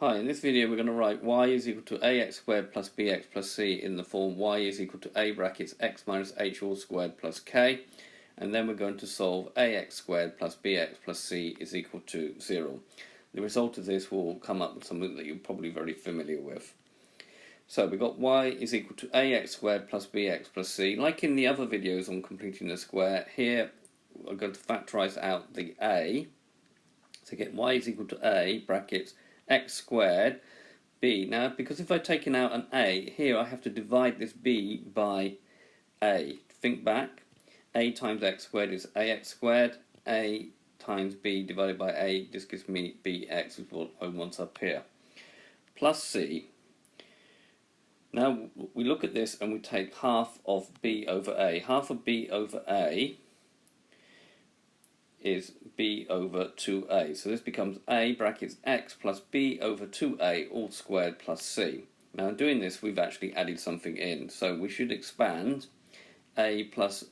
Hi, in this video we're going to write y is equal to ax squared plus bx plus c in the form y is equal to a brackets x minus h all squared plus k, and then we're going to solve ax squared plus bx plus c is equal to 0. The result of this will come up with something that you're probably very familiar with. So we've got y is equal to ax squared plus bx plus c. Like in the other videos on completing the square, here we're going to factorise out the a. So get y is equal to a brackets x squared b. Now, because if I've taken out an a, here I have to divide this b by a. Think back, a times x squared is ax squared, a times b divided by a just gives me bx, is what I want up here, plus c. Now we look at this and we take half of b over a. Half of b over a is b over 2a. So this becomes a brackets x plus b over 2a all squared plus c. Now in doing this we've actually added something in. So we should expand a plus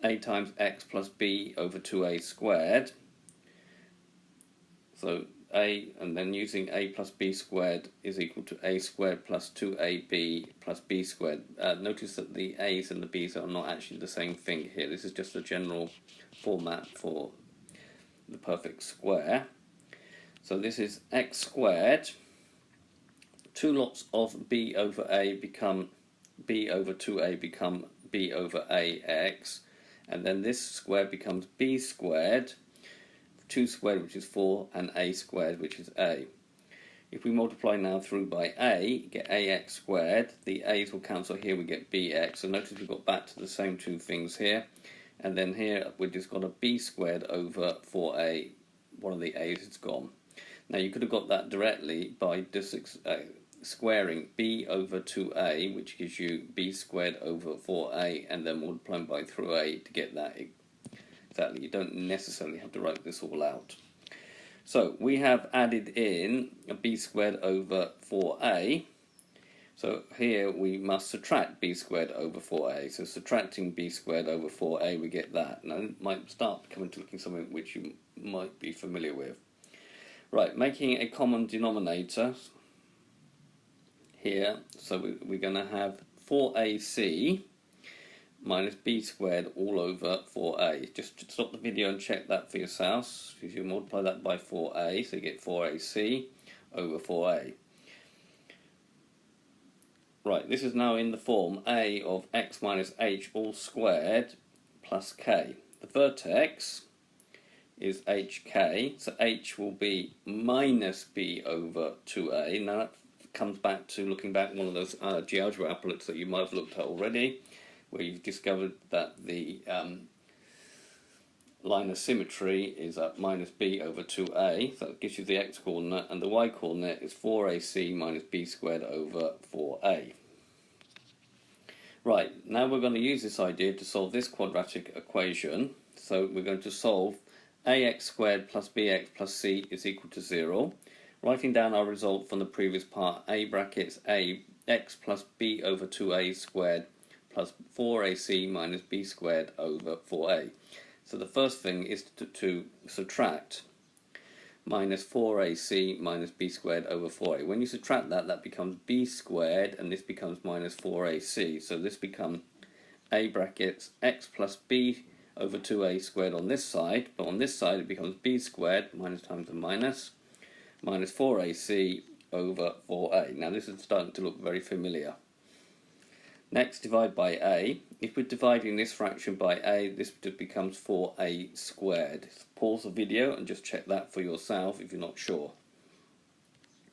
a times x plus b over 2a squared. So a, and then using a plus b squared is equal to a squared plus 2ab plus b squared. Notice that the a's and the b's are not actually the same thing here. This is just a general format for the perfect square. So this is x squared. Two lots of b over a become b over 2a become b over ax, and then this square becomes b squared, 2 squared which is 4, and a squared which is a. If we multiply now through by a, get ax squared, the a's will cancel here, we get bx. So notice we've got back to the same two things here. And then here we've just got a b squared over 4a, one of the a's is gone. Now you could have got that directly by just squaring b over 2a, which gives you b squared over 4a, and then multiplying by through a to get that exactly. You don't necessarily have to write this all out. So we have added in a b squared over 4a. So here we must subtract b squared over 4a. So subtracting b squared over 4a, we get that. Now it might start coming to looking something which you might be familiar with. Right, making a common denominator here. So we're going to have 4ac minus b squared all over 4a. Just stop the video and check that for yourselves. If you multiply that by 4a, so you get 4ac over 4a. Right, this is now in the form a of x minus h all squared plus k. The vertex is hk, so h will be minus b over 2a. Now that comes back to looking back one of those GeoGebra applets that you might have looked at already, where you've discovered that the line of symmetry is at minus b over 2a, so that gives you the x coordinate, and the y coordinate is 4ac minus b squared over 4a. Right, now we're going to use this idea to solve this quadratic equation. So we're going to solve ax squared plus bx plus c is equal to 0. Writing down our result from the previous part, a brackets a x plus b over 2a squared plus 4ac minus b squared over 4a. So the first thing is to subtract minus 4ac minus b squared over 4a. When you subtract that, that becomes b squared, and this becomes minus 4ac. So this becomes a brackets x plus b over 2a squared on this side, but on this side it becomes b squared, minus times a minus 4ac over 4a. Now this is starting to look very familiar. Next, divide by a. If we're dividing this fraction by a, this just becomes 4a squared. Pause the video and just check that for yourself if you're not sure.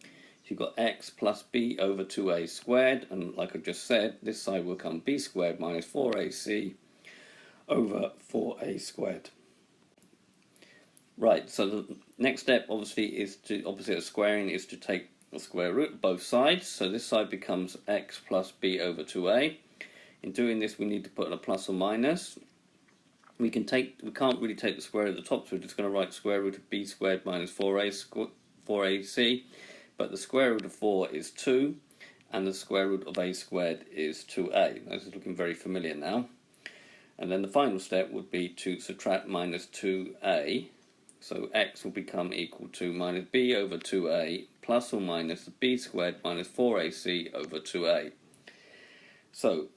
So you've got x plus b over 2a squared, and like I just said, this side will come b squared minus 4ac over 4a squared. Right, so the next step obviously is to, opposite of squaring, is to take the square root of both sides. So this side becomes x plus b over 2a. In doing this we need to put in a plus or minus. We can't really take the square of the top, so we're just going to write square root of b squared minus 4ac, but the square root of 4 is 2, and the square root of a squared is 2a. This is looking very familiar now. And then the final step would be to subtract minus 2a So x will become equal to minus b over 2a plus or minus b squared minus 4ac over 2a. So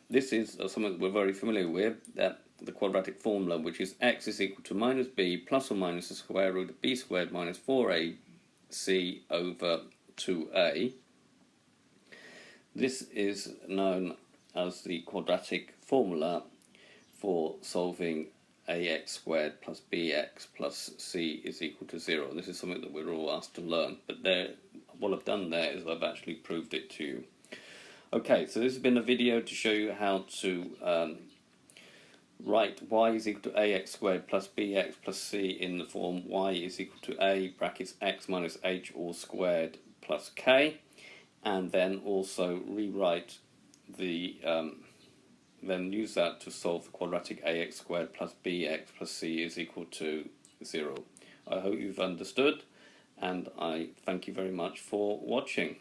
this is something that we're very familiar with, that the quadratic formula, which is x is equal to minus b plus or minus the square root of b squared minus 4ac over 2a. This is known as the quadratic formula for solving ax squared plus bx plus c is equal to 0. This is something that we're all asked to learn, but what I've done there is I've actually proved it to you. Okay, so this has been a video to show you how to write y is equal to ax squared plus bx plus c in the form y is equal to a brackets x minus h all squared plus k, and then also rewrite the then use that to solve the quadratic ax squared plus bx plus c is equal to 0. I hope you've understood, and I thank you very much for watching.